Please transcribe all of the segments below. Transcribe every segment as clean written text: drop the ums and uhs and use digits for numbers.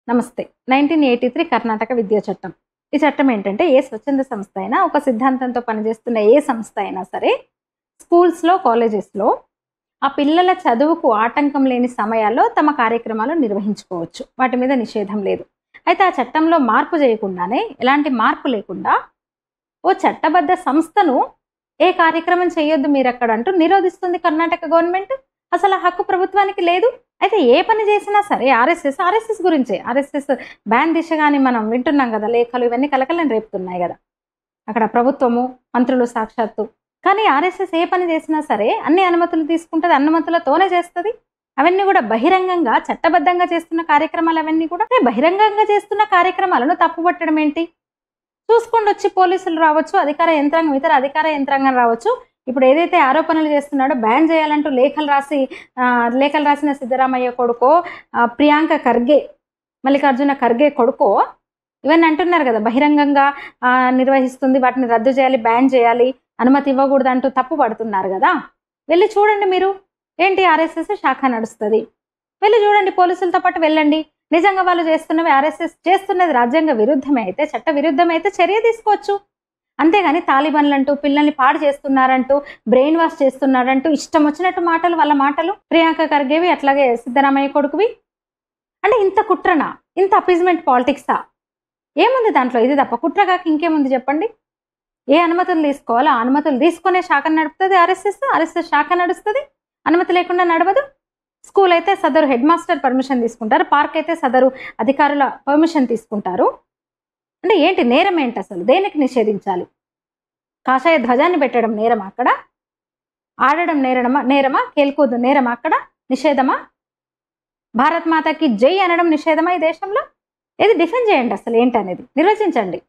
నమస్తే. 1983 కర్ణాటక విద్యా చట్టం. ఈ చట్టం ఏంటంటే ఏ స్వచ్ఛంద సంస్థ అయినా, ఒక సిద్ధాంతంతో పనిచేస్తున్న ఏ సంస్థ అయినా సరే స్కూల్స్‌లో, కాలేజెస్‌లో ఆ పిల్లల చదువుకు ఆటంకం లేని సమయాల్లో తమ కార్యక్రమాలు నిర్వహించుకోవచ్చు. వాటి మీద నిషేధం లేదు. అయితే ఆ చట్టంలో మార్పు చేయకుండానే, ఎలాంటి మార్పు లేకుండా ఓ చట్టబద్ధ సంస్థను ఏ కార్యక్రమం చేయొద్దు మీరక్కడ అంటూ నిరోధిస్తుంది కర్ణాటక గవర్నమెంట్. అసలు ఆ హక్కు ప్రభుత్వానికి లేదు. అయితే ఏ పని చేసినా సరే ఆర్ఎస్ఎస్ గురించే, ఆర్ఎస్ఎస్ బ్యాన్ దిశగాని మనం వింటున్నాం కదా, లేఖలు ఇవన్నీ కలకలని రేపుతున్నాయి కదా అక్కడ ప్రభుత్వము, మంత్రులు సాక్షాత్తు. కానీ ఆర్ఎస్ఎస్ ఏ పని చేసినా సరే అన్ని అనుమతులు తీసుకుంటుంది, అనుమతులతోనే చేస్తుంది. అవన్నీ కూడా బహిరంగంగా చట్టబద్ధంగా చేస్తున్న కార్యక్రమాలు అవన్నీ కూడా బహిరంగంగా చేస్తున్న కార్యక్రమాలను తప్పుపట్టడం ఏంటి? చూసుకోండి, వచ్చి పోలీసులు రావచ్చు, అధికార యంత్రాంగం, ఇతర అధికార యంత్రాంగం రావచ్చు. ఇప్పుడు ఏదైతే ఆరోపణలు చేస్తున్నాడో బ్యాన్ చేయాలంటూ లేఖలు రాసిన సిద్ధరామయ్య కొడుకో, ప్రియాంక ఖర్గే, మల్లికార్జున ఖర్గే కొడుకో ఇవన్నీ అంటున్నారు కదా, బహిరంగంగా నిర్వహిస్తుంది, వాటిని రద్దు చేయాలి, బ్యాన్ చేయాలి, అనుమతి ఇవ్వకూడదు అంటూ తప్పు పడుతున్నారు కదా. వెళ్ళి చూడండి మీరు, ఏంటి ఆర్ఎస్ఎస్ శాఖ నడుస్తుంది, వెళ్ళి చూడండి, పోలీసులతో పాటు వెళ్ళండి. నిజంగా వాళ్ళు చేస్తున్నవి, ఆర్ఎస్ఎస్ చేస్తున్నది రాజ్యాంగ విరుద్ధమే అయితే, చట్ట విరుద్ధమే అయితే చర్య తీసుకోవచ్చు. అంతేగాని తాలిబాన్లంటూ, పిల్లల్ని పాడు చేస్తున్నారంటూ, బ్రెయిన్ వాష్ చేస్తున్నారంటూ ఇష్టం వచ్చినట్టు మాటలు, వాళ్ళ మాటలు, ప్రియాంక ఖర్గేవి అట్లాగే సిద్ధరామయ్య కొడుకువి. అంటే ఇంత కుట్రనా, ఇంత అపీజ్మెంట్ పాలిటిక్సా? ఏముంది దాంట్లో? ఇది తప్ప కుట్ర కాక ఇంకేముంది చెప్పండి? ఏ అనుమతులు తీసుకోవాలో ఆ అనుమతులు తీసుకునే శాఖను నడుపుతుంది ఆర్ఎస్ఎస్ శాఖ నడుస్తుంది, అనుమతి లేకుండా నడవదు. స్కూల్ అయితే సదరు హెడ్ మాస్టర్ పర్మిషన్ తీసుకుంటారు, పార్క్ అయితే సదరు అధికారుల పర్మిషన్ తీసుకుంటారు. అంటే ఏంటి నేరం ఏంటి అసలు? దేనికి నిషేధించాలి? కాషాయ ధ్వజాన్ని పెట్టడం నేరమా అక్కడ? ఆడడం నేరమా? కేల్కూదు నేరమా అక్కడ? నిషేధమా? భారత్ మాతకి జై అనడం నిషేధమా ఈ దేశంలో? ఏది డిఫెండ్ చేయండి, అసలు ఏంటనేది నిర్వచించండి.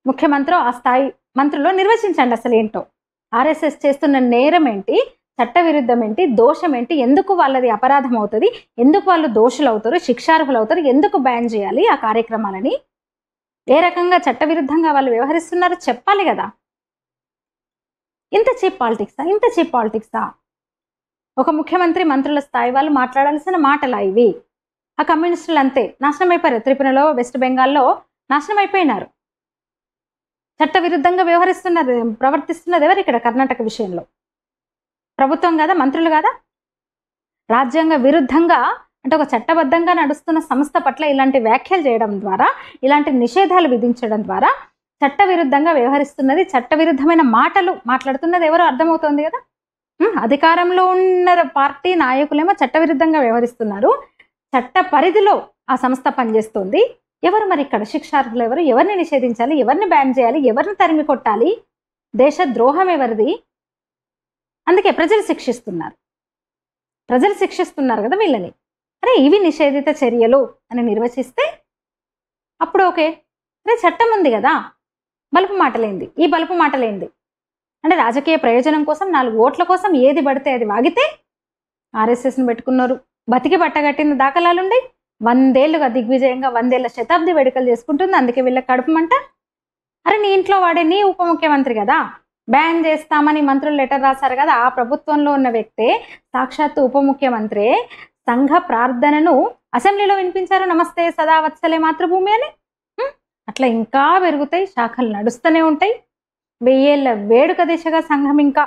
ముఖ్యమంత్రి ఆ స్థాయి మంత్రులు నిర్వచించండి అసలు ఏంటో. ఆర్ఎస్ఎస్ చేస్తున్న నేరం ఏంటి, చట్ట విరుద్ధం ఏంటి, దోషం ఏంటి, ఎందుకు వాళ్ళది అపరాధం అవుతుంది, ఎందుకు వాళ్ళు దోషులు అవుతారు, శిక్షార్హులు అవుతారు, ఎందుకు బ్యాన్ చేయాలి ఆ కార్యక్రమాలని, ఏ రకంగా చట్టవిరుద్ధంగా వాళ్ళు వ్యవహరిస్తున్నారో చెప్పాలి కదా. ఇంత చీప్ పాలిటిక్సా? ఒక ముఖ్యమంత్రి, మంత్రుల స్థాయి వాళ్ళు మాట్లాడాల్సిన మాటలా ఇవి? ఆ కమ్యూనిస్టులు అంతే నాశనం అయిపోయారు. త్రిపురలో, వెస్ట్ బెంగాల్లో నాశనం అయిపోయినారు. చట్టవిరుద్ధంగా ప్రవర్తిస్తున్నది ఎవరు ఇక్కడ? కర్ణాటక విషయంలో ప్రభుత్వం కాదా, మంత్రులు కాదా? రాజ్యాంగ విరుద్ధంగా, అంటే ఒక చట్టబద్ధంగా నడుస్తున్న సంస్థ పట్ల ఇలాంటి వ్యాఖ్యలు చేయడం ద్వారా, ఇలాంటి నిషేధాలు విధించడం ద్వారా చట్టవిరుద్ధంగా వ్యవహరిస్తున్నది, చట్టవిరుద్ధమైన మాటలు మాట్లాడుతున్నది ఎవరో అర్థమవుతోంది కదా. అధికారంలో ఉన్న పార్టీ నాయకులేమో చట్టవిరుద్ధంగా వ్యవహరిస్తున్నారు, చట్ట పరిధిలో ఆ సంస్థ పనిచేస్తుంది. ఎవరు మరి ఇక్కడ శిక్షార్హులు ఎవరు? ఎవరిని నిషేధించాలి, ఎవరిని బ్యాన్ చేయాలి, ఎవరిని తరిమి కొట్టాలి? దేశ ద్రోహం ఎవరిది? అందుకే ప్రజలు శిక్షిస్తున్నారు కదా వీళ్ళని. అరే ఇవి నిషేధిత చర్యలు అని నిర్వచిస్తే అప్పుడు ఓకే. అరే చట్టం ఉంది కదా, బలుపు మాటలేంది అంటే రాజకీయ ప్రయోజనం కోసం, 4 ఓట్ల కోసం ఏది పడితే అది వాగితే ఆర్ఎస్ఎస్ని పెట్టుకున్నారు. బతికి బట్టగట్టిన దాఖలాలుండే, 100 ఏళ్ళుగా దిగ్విజయంగా 100 ఏళ్ల శతాబ్ది వేడుకలు చేసుకుంటుంది. అందుకే వీళ్ళకి కడుపుమంట. అరే నీ ఇంట్లో వాడే నీ ఉప ముఖ్యమంత్రి కదా, బ్యాన్ చేస్తామని మంత్రులు లెటర్ రాశారు కదా, ఆ ప్రభుత్వంలో ఉన్న వ్యక్తే సాక్షాత్తు ఉప ముఖ్యమంత్రి సంఘ ప్రార్థనను అసెంబ్లీలో వినిపించారు, నమస్తే సదా వత్సలే మాతృభూమి అని. అట్లా ఇంకా పెరుగుతాయి, శాఖలు నడుస్తూనే ఉంటాయి. 1000 ఏళ్ల వేడుక దిశగా సంఘం ఇంకా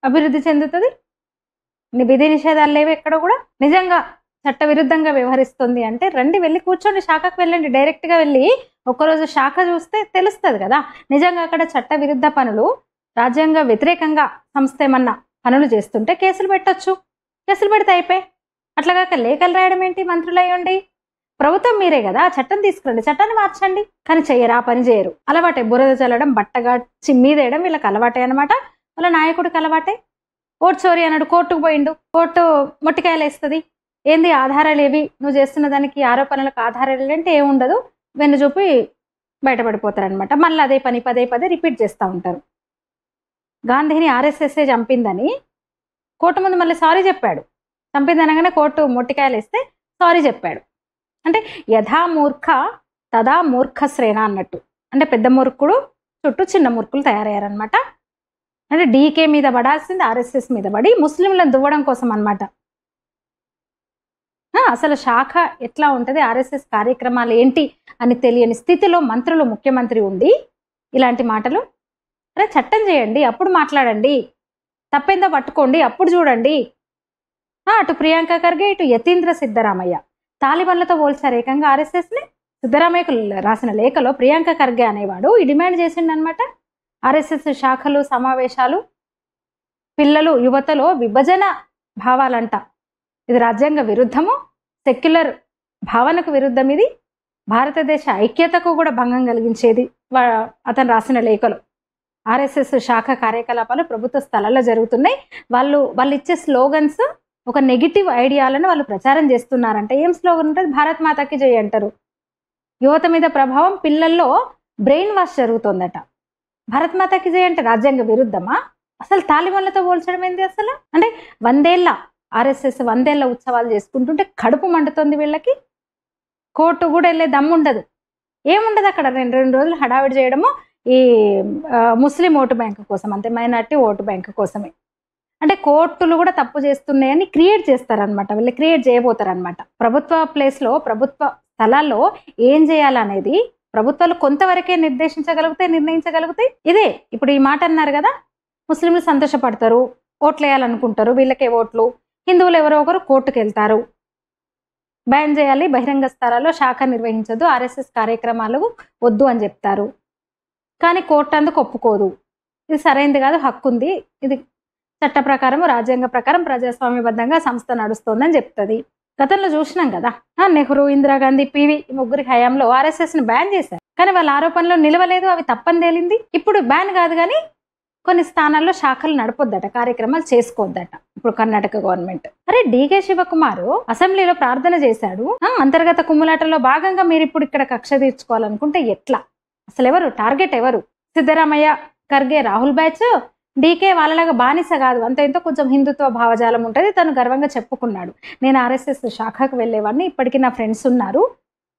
అభివృద్ధి చెందుతుంది. విధి నిషేధాలు లేవు ఎక్కడ కూడా. నిజంగా చట్ట విరుద్ధంగా వ్యవహరిస్తుంది అంటే రండి, వెళ్ళి కూర్చోండి, శాఖకు వెళ్ళండి, డైరెక్ట్గా వెళ్ళి ఒక్కరోజు శాఖ చూస్తే తెలుస్తుంది కదా. నిజంగా అక్కడ చట్ట విరుద్ధ పనులు, రాజ్యాంగ వ్యతిరేకంగా సంస్థ ఏమన్నా పనులు చేస్తుంటే కేసులు పెట్టొచ్చు, కేసులు పెడితే అయిపోయి. అట్లాగాక లేఖలు రాయడం ఏంటి? మంత్రులు అయ్యండి, ప్రభుత్వం మీరే కదా, చట్టం తీసుకురండి, చట్టాన్ని మార్చండి. కానీ చెయ్యరు, ఆ పని చేయరు. అలవాటే బురద చల్లడం, బట్టగా చిమ్మీదేయడం వీళ్ళకి అలవాటే అనమాట. వాళ్ళ నాయకుడికి అలవాటే. ఓటు చోరీ అన్నాడు, కోర్టుకు పోయిండు, కోర్టు మొట్టికాయలు వేస్తుంది. ఏంది ఆధారాలు ఏవి, నువ్వు చేస్తున్న దానికి ఆరోపణలకు ఆధారాలు అంటే ఏముండదు, వెన్ను చూపి బయటపడిపోతారనమాట. మళ్ళీ అదే పని పదే రిపీట్ చేస్తూ ఉంటారు. గాంధీని ఆర్ఎస్ఎస్ఏ చంపిందని కోర్టు ముందు మళ్ళీ సారీ చెప్పాడు. చంపిందనగానే కోర్టు మొట్టికాయలు వేస్తే సారీ చెప్పాడు. అంటే యథా మూర్ఖ తదా మూర్ఖ శ్రేణ అన్నట్టు. అంటే పెద్ద మూర్ఖుడు చుట్టూ చిన్న మురుకులు తయారయ్యారనమాట. అంటే డీకే మీద పడాల్సింది ఆర్ఎస్ఎస్ మీద పడి ముస్లింలను దువ్వడం కోసం అనమాట. అసలు శాఖ ఎట్లా ఉంటుంది, ఆర్ఎస్ఎస్ కార్యక్రమాలు ఏంటి అని తెలియని స్థితిలో మంత్రులు, ముఖ్యమంత్రి ఉండి ఇలాంటి మాటలు. అరే చట్టం చేయండి, అప్పుడు మాట్లాడండి, తప్పేందో పట్టుకోండి, అప్పుడు చూడండి. అటు ప్రియాంక ఖర్గే, ఇటు యతీంద్ర సిద్ధరామయ్య తాలిబాన్లతో పోల్చారు ఏకంగా ఆర్ఎస్ఎస్ని. సిద్ధరామయ్యకు రాసిన లేఖలో ప్రియాంక ఖర్గే అనేవాడు ఈ డిమాండ్ చేసిండనమాట. ఆర్ఎస్ఎస్ శాఖలు, సమావేశాలు, పిల్లలు, యువతలో విభజన భావాలంట. ఇది రాజ్యాంగ విరుద్ధము, సెక్యులర్ భావనకు విరుద్ధం, ఇది భారతదేశ ఐక్యతకు కూడా భంగం కలిగించేది. అతను రాసిన లేఖలో ఆర్ఎస్ఎస్ శాఖ కార్యకలాపాలు ప్రభుత్వ స్థలాల్లో జరుగుతున్నాయి. వాళ్ళు ఇచ్చే స్లోగన్స్ ఒక నెగిటివ్ ఐడియాలను వాళ్ళు ప్రచారం చేస్తున్నారంట. ఏం స్లోగన్ ఉంటుంది? భారత్ మాతాకి జై అంటారు. యువత మీద ప్రభావం, పిల్లల్లో బ్రెయిన్ వాష్ జరుగుతుందట. భారత్ మాతాకి జై అంటే రాజ్యాంగ విరుద్ధమా? అసలు తాలిబాన్లతో పోల్చడం ఏంది అసలు? అంటే 100 ఏళ్ళ ఆర్ఎస్ఎస్ 100 ఏళ్ళ ఉత్సవాలు చేసుకుంటుంటే కడుపు మండుతుంది వీళ్ళకి. కోర్టు కూడా వెళ్ళే దమ్ముండదు, ఏముండదు అక్కడ. 2 రోజులు హడావిడి చేయడము ఈ ముస్లిం ఓటు బ్యాంకు కోసం, అంతే, మైనార్టీ ఓటు బ్యాంకు కోసమే. అంటే కోర్టులు కూడా తప్పు చేస్తున్నాయని క్రియేట్ చేస్తారనమాట, వీళ్ళు క్రియేట్ చేయబోతారనమాట. ప్రభుత్వ ప్లేస్లో, ప్రభుత్వ స్థలాల్లో ఏం చేయాలనేది ప్రభుత్వాలు కొంతవరకే నిర్ణయించగలుగుతాయి. ఇదే ఇప్పుడు ఈ మాట అన్నారు కదా, ముస్లింలు సంతోషపడతారు, ఓట్లు వేయాలనుకుంటారు, వీళ్ళకే ఓట్లు. హిందువులు ఎవరో ఒకరు కోర్టుకు వెళ్తారు, బ్యాన్ చేయాలి, బహిరంగ స్థలాల్లో శాఖ నిర్వహించదు, ఆర్ఎస్ఎస్ కార్యక్రమాలు వద్దు అని చెప్తారు. కానీ కోర్టు అందుకు ఒప్పుకోదు. ఇది సరైనది కాదు, హక్కు ఉంది, ఇది చట్ట ప్రకారం, రాజ్యాంగ ప్రకారం ప్రజాస్వామ్యబద్ధంగా సంస్థ నడుస్తోందని చెప్తుంది. గతంలో చూసినాం కదా, నెహ్రూ, ఇందిరాగాంధీ, పివి ముగ్గురి హయాంలో ఆర్ఎస్ఎస్ని బ్యాన్ చేశారు. కానీ వాళ్ళ ఆరోపణలు నిలవలేదు, అవి తప్పని తేలింది. ఇప్పుడు బ్యాన్ కాదు కానీ కొన్ని స్థానాల్లో శాఖలు నడపొద్దట, కార్యక్రమాలు చేసుకోవద్దట ఇప్పుడు కర్ణాటక గవర్నమెంట్. అరే డీకే శివకుమార్ అసెంబ్లీలో ప్రార్థన చేశాడు, అంతర్గత కుమ్ములాటలో భాగంగా మీరు ఇప్పుడు ఇక్కడ కక్ష తీర్చుకోవాలనుకుంటే ఎట్లా? అసలు ఎవరు టార్గెట్? ఎవరు? సిద్ధరామయ్య, ఖర్గే, రాహుల్ బ్యాచ్. డీకే వాళ్ళలాగా బానిస కాదు, అంత ఎంతో కొంచెం హిందుత్వ భావజాలం ఉంటుంది. తను గర్వంగా చెప్పుకున్నాడు, నేను ఆర్ఎస్ఎస్ శాఖకు వెళ్ళేవాడిని, ఇప్పటికీ నా ఫ్రెండ్స్ ఉన్నారు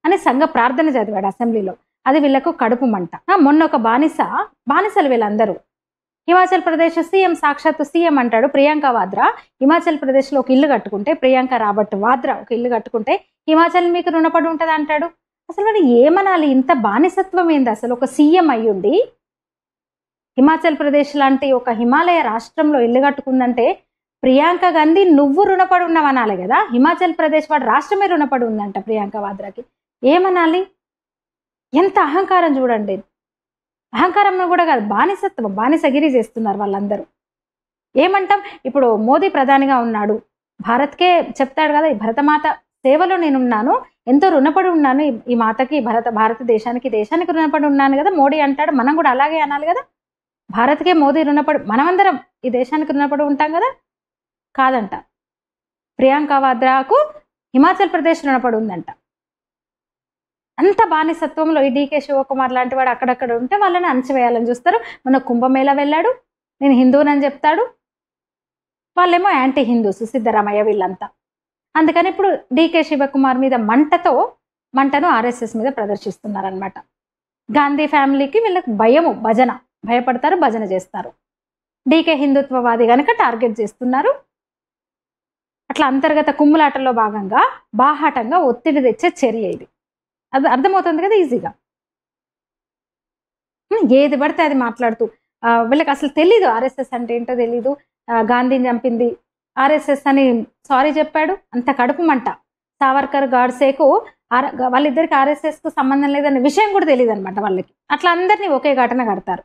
అని సంఘ ప్రార్థన చదివాడు అసెంబ్లీలో. అది వీళ్ళకు కడుపు మంట. మొన్న ఒక బానిసలు వీళ్ళందరూ. హిమాచల్ ప్రదేశ్ సీఎం, సాక్షాత్తు సీఎం అంటాడు, ప్రియాంక వాద్రా హిమాచల్ ప్రదేశ్లో ఒక ఇల్లు కట్టుకుంటే, ప్రియాంక రాబర్ట్ వాద్రా ఒక ఇల్లు కట్టుకుంటే హిమాచల్ మీకు రుణపడి ఉంటుంది అంటాడు. అసలు మరి ఏమనాలి? ఇంత బానిసత్వం ఏంది అసలు? ఒక సీఎం అయ్యుండి హిమాచల్ ప్రదేశ్ లాంటి ఒక హిమాలయ రాష్ట్రంలో ఇల్లు కట్టుకుందంటే ప్రియాంక గాంధీ నువ్వు రుణపడి ఉన్నావనాలి కదా. హిమాచల్ ప్రదేశ్ వాడు రాష్ట్రమే రుణపడి ఉందంట ప్రియాంక వాద్రాకి. ఏమనాలి? ఎంత అహంకారం చూడండి. అహంకారం కూడా కాదు, బానిసత్వం, బానిసగిరి చేస్తున్నారు వాళ్ళందరూ. ఏమంటాం? ఇప్పుడు మోదీ ప్రధానిగా ఉన్నాడు, భారత్కే చెప్తాడు కదా, ఈ భరతమాత సేవలో నేనున్నాను, ఎంతో రుణపడి ఉన్నాను ఈ మాతకి, భారతదేశానికి, దేశానికి రుణపడి ఉన్నాను కదా మోడీ అంటాడు. మనం కూడా అలాగే అనాలి కదా. భారత్కే మోదీ రుణపడి, మనమందరం ఈ దేశానికి రుణపడి ఉంటాం కదా. కాదంట, ప్రియాంక వాద్రాకు హిమాచల్ ప్రదేశ్ రుణపడి ఉందంట. అంత బానిసత్వంలో ఈ డీకే శివకుమార్ లాంటి వాడు అక్కడక్కడ ఉంటే వాళ్ళని అణచివేయాలని చూస్తారు. మన కుంభమేళా వెళ్ళాడు, నేను హిందువునని చెప్తాడు, వాళ్ళేమో యాంటీ హిందూస్, సిద్ధరామయ్య వీళ్ళంతా. అందుకని ఇప్పుడు డీకే శివకుమార్ మీద మంటను ఆర్ఎస్ఎస్ మీద ప్రదర్శిస్తున్నారనమాట. గాంధీ ఫ్యామిలీకి వీళ్ళకి భయము, భయపడతారు, భజన చేస్తారు. డీకే హిందుత్వవాది కనుక టార్గెట్ చేస్తున్నారు. అట్లా అంతర్గత కుమ్ములాటల్లో భాగంగా బాహాటంగా ఒత్తిడి తెచ్చే చర్య ఇది. అది అర్థమవుతుంది కదా ఈజీగా. ఏది పడితే అది మాట్లాడుతూ, వీళ్ళకి అసలు తెలీదు ఆర్ఎస్ఎస్ అంటే ఏంటో తెలీదు. గాంధీని చంపింది ఆర్ఎస్ఎస్ అని సారీ చెప్పాడు, అంత కడుపు మంట. సావర్కర్, గాడ్సేకు వాళ్ళిద్దరికి ఆర్ఎస్ఎస్కు సంబంధం లేదనే విషయం కూడా తెలియదు అనమాట వాళ్ళకి. అట్లా అందరినీ ఒకే ఘటన కడతారు.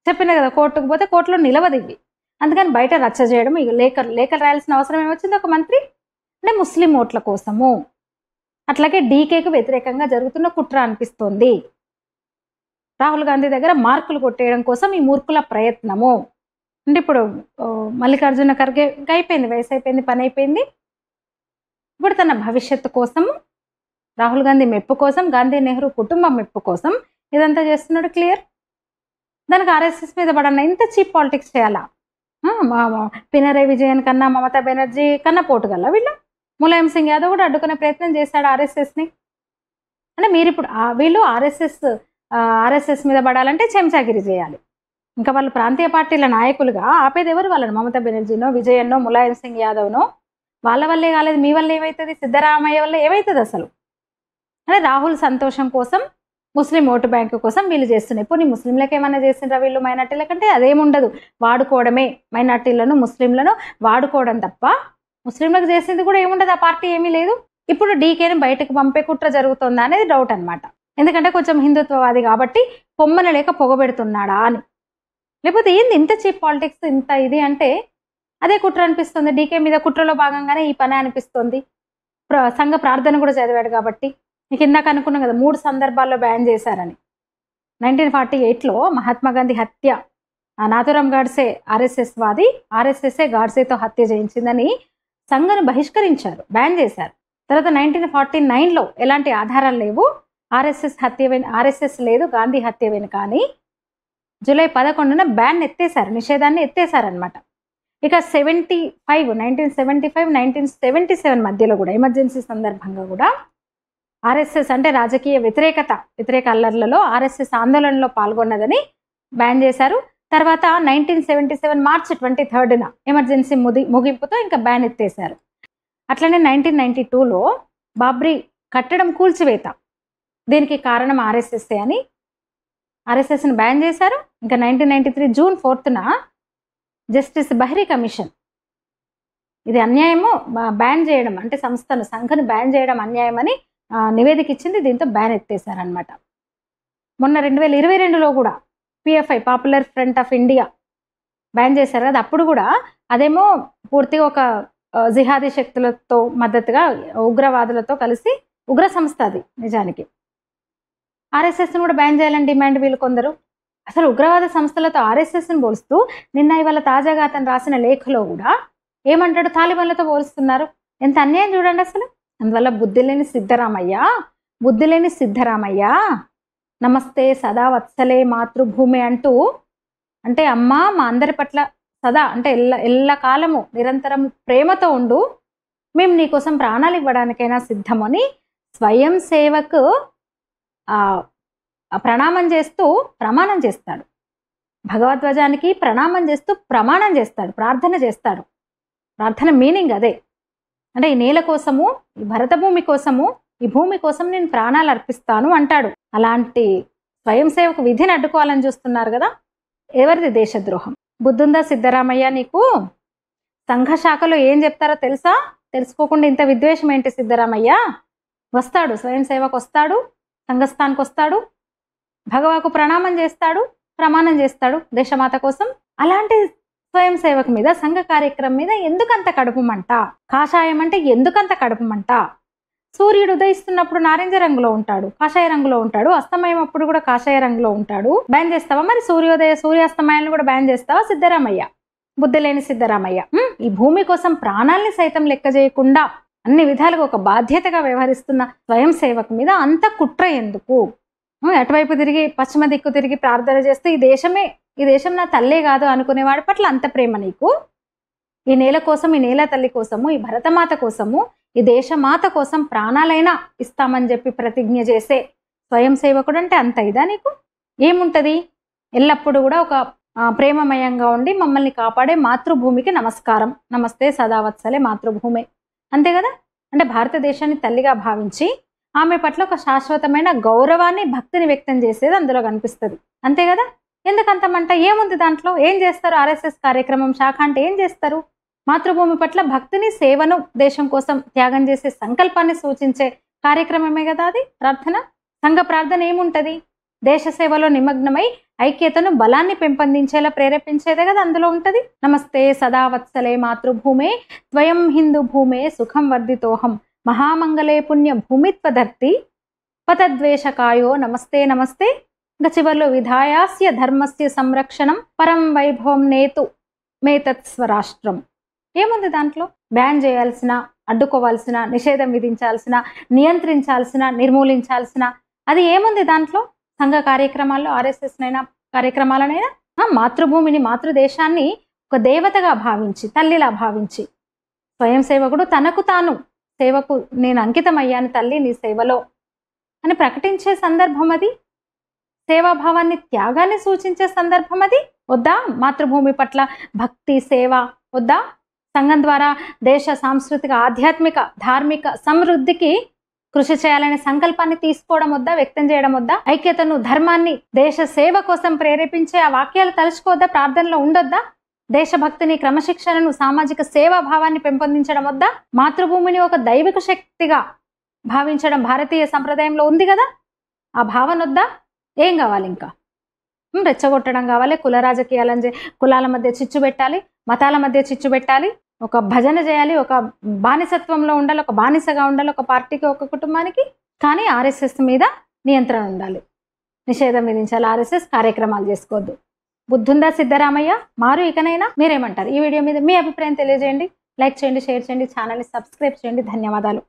చెప్పిన కదా, కోర్టుకు పోతే కోర్టులో నిలవదు ఇవి. అందుకని బయట రచ్చ చేయడం, ఇక లేఖలు రాయాల్సిన అవసరం ఏమొచ్చింది ఒక మంత్రి అంటే ముస్లిం ఓట్ల కోసము. అట్లాగే డీకేకు వ్యతిరేకంగా జరుగుతున్న కుట్ర అనిపిస్తోంది. రాహుల్ గాంధీ దగ్గర మార్కులు కొట్టేయడం కోసం ఈ మూర్ఖుల ప్రయత్నము. అంటే ఇప్పుడు మల్లికార్జున ఖర్గే అయిపోయింది, వయసు అయిపోయింది, పని అయిపోయింది. ఇప్పుడు తన భవిష్యత్తు కోసము, రాహుల్ గాంధీ మెప్పు కోసం, గాంధీ నెహ్రూ కుటుంబం మెప్పు కోసం ఇదంతా చేస్తున్నాడు. క్లియర్. దానికి ఆర్ఎస్ఎస్ మీద పడన్న ఇంత చీప్ పాలిటిక్స్ చేయాలా? పినరయ్ విజయన్ కన్నా, మమతా బెనర్జీ కన్నా పోటుగల వీళ్ళు. ములాయం సింగ్ యాదవ్ కూడా అడ్డుకునే ప్రయత్నం చేశాడు ఆర్ఎస్ఎస్ని. అంటే మీరు ఇప్పుడు వీళ్ళు ఆర్ఎస్ఎస్ ఆర్ఎస్ఎస్ మీద పడాలంటే చెంచాగిరి చేయాలి. ఇంకా వాళ్ళు ప్రాంతీయ పార్టీల నాయకులుగా ఆపేది ఎవరు? వాళ్ళని మమతా బెనర్జీనో, విజయన్నో, ములాయం సింగ్ యాదవ్నో. వాళ్ళ వల్లే కాలేదు, మీ వల్ల ఏమవుతుంది? సిద్ధరామయ్య వల్ల ఏమవుతుంది అసలు? అంటే రాహుల్ సంతోషం కోసం, ముస్లిం ఓటు బ్యాంకు కోసం వీళ్ళు చేస్తున్నాయి. పోనీ ముస్లింలకు ఏమైనా చేసిండ్రా వీళ్ళు? మైనార్టీల కంటే అదేముండదు, వాడుకోవడమే. మైనార్టీలను, ముస్లింలను వాడుకోవడం తప్ప ముస్లింలకు చేసింది కూడా ఏముండదు. ఆ పార్టీ ఏమీ లేదు. ఇప్పుడు డీకేని బయటకు పంపే కుట్ర జరుగుతుందా అనేది డౌట్ అనమాట. ఎందుకంటే కొంచెం హిందుత్వవాది కాబట్టి పొమ్మన లేక పొగబెడుతున్నాడా అని. లేకపోతే ఏంది ఇంత చీప్ పాలిటిక్స్, ఇంత ఇది అంటే అదే కుట్ర అనిపిస్తుంది. డీకే మీద కుట్రలో భాగంగానే ఈ పని అనిపిస్తుంది. సంఘ ప్రార్థన కూడా చదివాడు కాబట్టి. నీకు ఇందాక అనుకున్నాం కదా 3 సందర్భాల్లో బ్యాన్ చేశారని. 1948లో మహాత్మా గాంధీ హత్య, నాథురామ్ గాడ్సే ఆర్ఎస్ఎస్ వాది, ఆర్ఎస్ఎస్ఏ గాడ్సేతో హత్య చేయించిందని సంఘను బహిష్కరించారు, బ్యాన్ చేశారు. తర్వాత 1949లో ఎలాంటి ఆధారాలు లేవు, ఆర్ఎస్ఎస్ లేదు, గాంధీ హత్య వెనుక కానీ జూలై 11న బ్యాన్ ఎత్తేసారు, నిషేధాన్ని ఎత్తేసారనమాట. ఇక 1977 మధ్యలో కూడా ఎమర్జెన్సీ సందర్భంగా కూడా ఆర్ఎస్ఎస్ అంటే రాజకీయ వ్యతిరేక అల్లర్లలో ఆర్ఎస్ఎస్ ఆందోళనలో పాల్గొన్నదని బ్యాన్ చేశారు. తర్వాత 1977 మార్చి 23న ఎమర్జెన్సీ ముగింపుతో ఇంకా బ్యాన్ ఎత్తేశారు. అట్లనే 1992లో బాబ్రీ కట్టడం కూల్చివేత, దీనికి కారణం ఆర్ఎస్ఎస్ఏ అని ఆర్ఎస్ఎస్ని బ్యాన్ చేశారు. ఇంకా 1993 జూన్ 4న జస్టిస్ బహ్రీ కమిషన్ ఇది అన్యాయము, బ్యాన్ చేయడం అంటే సంఘను బ్యాన్ చేయడం అన్యాయం అని నివేదిక ఇచ్చింది. దీంతో బ్యాన్ ఎత్తేసారనమాట. మొన్న 2022లో కూడా PFI, popular front of India ban చేశారు కదా. అప్పుడు కూడా అదేమో పూర్తిగా ఒక జిహాదీ శక్తులతో మద్దతుగా ఉగ్రవాదులతో కలిసి ఉగ్ర సంస్థ అది నిజానికి. ఆర్ఎస్ఎస్ని కూడా బ్యాన్ చేయాలని డిమాండ్ వీళ్ళు కొందరు. అసలు ఉగ్రవాద సంస్థలతో ఆర్ఎస్ఎస్ని పోలుస్తూ నిన్న ఇవాళ తాజాగా అతను రాసిన లేఖలో కూడా ఏమంటాడు? తాలిబాన్లతో పోలుస్తున్నారు. ఎంత అన్యాయం చూడండి అసలు. అందువల్ల బుద్ధి లేని సిద్ధరామయ్య నమస్తే సదా వత్సలే మాతృభూమి అంటూ, అంటే అమ్మా మా అందరి పట్ల సదా అంటే ఎల్ల కాలము నిరంతరం ప్రేమతో ఉండు, మేము నీకోసం ప్రాణాలు ఇవ్వడానికైనా సిద్ధమని స్వయం సేవకు ప్రణామం చేస్తూ ప్రమాణం చేస్తాడు. భగవద్ధ్వజానికి ప్రణామం చేస్తూ ప్రమాణం చేస్తాడు, ప్రార్థన చేస్తాడు. ప్రార్థన మీనింగ్ అదే. అంటే ఈ నేల కోసము, ఈ భరత భూమి కోసము, ఈ భూమి కోసం నేను ప్రాణాలు అర్పిస్తాను అంటాడు. అలాంటి స్వయం సేవకు విధిని అడ్డుకోవాలని చూస్తున్నారు కదా. ఎవరిది దేశద్రోహం? బుద్ధుందా సిద్ధరామయ్య నీకు? సంఘ శాఖలో ఏం చెప్తారో తెలుసా? తెలుసుకోకుండా ఇంత విద్వేషం ఏంటి సిద్ధరామయ్య? వస్తాడు, స్వయం సేవకు వస్తాడు, సంఘస్థానికి వస్తాడు, భగవాకు ప్రణామం చేస్తాడు, ప్రమాణం చేస్తాడు దేశమాత కోసం. అలాంటి స్వయం సేవకు మీద, సంఘ కార్యక్రమం మీద ఎందుకంత కడుపుమంట? కాషాయం అంటే ఎందుకంత కడుపుమంట? సూర్యుడు ఉదయిస్తున్నప్పుడు నారింజ రంగులో ఉంటాడు, కాషాయ రంగులో ఉంటాడు, అస్తమయం అప్పుడు కూడా కాషాయ రంగులో ఉంటాడు. బ్యాన్ చేస్తావా మరి? సూర్యాస్తమయాలను కూడా బ్యాన్ చేస్తావా సిద్ధరామయ్య? బుద్ధి లేని సిద్ధరామయ్య. ఈ భూమి కోసం ప్రాణాల్ని సైతం లెక్క చేయకుండా అన్ని విధాలుగా ఒక బాధ్యతగా వ్యవహరిస్తున్న స్వయం సేవకు మీద అంత కుట్ర ఎందుకు? అటువైపు తిరిగి పశ్చిమ దిక్కు తిరిగి ప్రార్థన చేస్తూ ఈ దేశం నా తల్లే కాదు అనుకునేవాడి పట్ల అంత ప్రేమ నీకు? ఈ నేల కోసం, ఈ నేల తల్లి కోసము, ఈ భరతమాత కోసము, ఈ దేశమాత కోసం ప్రాణాలైనా ఇస్తామని చెప్పి ప్రతిజ్ఞ చేసే స్వయం సేవకుడు అంటే అంత ఇదా నీకు? ఏముంటది? ఎల్లప్పుడూ కూడా ఒక ప్రేమమయంగా ఉండి మమ్మల్ని కాపాడే మాతృభూమికి నమస్కారం, నమస్తే సదావత్సలే మాతృభూమి, అంతే కదా. అంటే భారతదేశాన్ని తల్లిగా భావించి ఆమె పట్ల ఒక శాశ్వతమైన గౌరవాన్ని, భక్తిని వ్యక్తం చేసేది అందులో కనిపిస్తుంది, అంతే కదా. ఎందుకంతమంట? ఏముంది దాంట్లో? ఏం చేస్తారు? ఆర్ఎస్ఎస్ కార్యక్రమం శాఖ అంటే ఏం చేస్తారు? మాతృభూమి పట్ల భక్తిని, సేవను, దేశం కోసం త్యాగం చేసే సంకల్పాన్ని సూచించే కార్యక్రమమే కదా అది ప్రార్థన. సంఘ ప్రార్థన ఏముంటది? దేశ సేవలో నిమగ్నమై ఐక్యతను, బలాన్ని పెంపొందించేలా ప్రేరేపించేదే కదా అందులో ఉంటది. నమస్తే సదా వత్సలే మాతృభూమే స్వయం హిందూ భూమే సుఖం వర్ధితోహం మహామంగళే పుణ్య భూమిత్వధర్తి పతద్వేషకాయో నమస్తే నమస్తే. ఇంకా చివరిలో విధాయాస్య ధర్మస్య సంరక్షణం పరం వైభవం నేతు మేతత్ స్వరాష్ట్రం. ఏముంది దాంట్లో? బ్యాన్ చేయాల్సిన, అడ్డుకోవాల్సిన, నిషేధం విధించాల్సిన, నియంత్రించాల్సిన, నిర్మూలించాల్సిన అది ఏముంది దాంట్లో? సంఘ కార్యక్రమాల్లో, ఆర్ఎస్ఎస్ నైనా కార్యక్రమాలనైనా మాతృభూమిని, మాతృదేశాన్ని ఒక దేవతగా భావించి, తల్లిలా భావించి, స్వయం సేవకుడు తనకు తాను సేవకు నేను అంకితం అయ్యాను తల్లి నీ సేవలో అని ప్రకటించే సందర్భం అది. సేవాభావాన్ని, త్యాగాన్ని సూచించే సందర్భం అది వద్దా? మాతృభూమి పట్ల భక్తి, సేవ వద్దా? సంఘం ద్వారా దేశ సాంస్కృతిక, ఆధ్యాత్మిక, ధార్మిక సమృద్ధికి కృషి చేయాలనే సంకల్పాన్ని తీసుకోవడం వద్దా? వ్యక్తం చేయడం వద్దా? ఐక్యతను, ధర్మాన్ని, దేశ సేవ కోసం ప్రేరేపించే ఆ వాక్యాలు తలుచుకోవద్దా? ప్రార్థనలో ఉండొద్దా? దేశభక్తిని, క్రమశిక్షణను, సామాజిక సేవా భావాన్ని పెంపొందించడం వద్దా? మాతృభూమిని ఒక దైవిక శక్తిగా భావించడం భారతీయ సంప్రదాయంలో ఉంది కదా, ఆ భావన వద్దా? ఏం కావాలి ఇంకా? రెచ్చగొట్టడం కావాలి, కుల రాజకీయాలని, కులాల మధ్య చిచ్చు పెట్టాలి, మతాల మధ్య చిచ్చు పెట్టాలి, ఒక భజన చేయాలి, ఒక బానిసత్వంలో ఉండాలి, ఒక బానిసగా ఉండాలి, ఒక పార్టీకి, ఒక కుటుంబానికి. కానీ ఆర్ఎస్ఎస్ మీద నియంత్రణ ఉండాలి, నిషేధం విధించాలి, ఆర్ఎస్ఎస్ కార్యక్రమాలు చేసుకోవద్దు. బుద్ధుందా సిద్ధరామయ్య? మారు ఇకనైనా. మీరేమంటారు? ఈ వీడియో మీద మీ అభిప్రాయం తెలియజేయండి. లైక్ చేయండి, షేర్ చేయండి, ఛానల్ని సబ్స్క్రైబ్ చేయండి. ధన్యవాదాలు.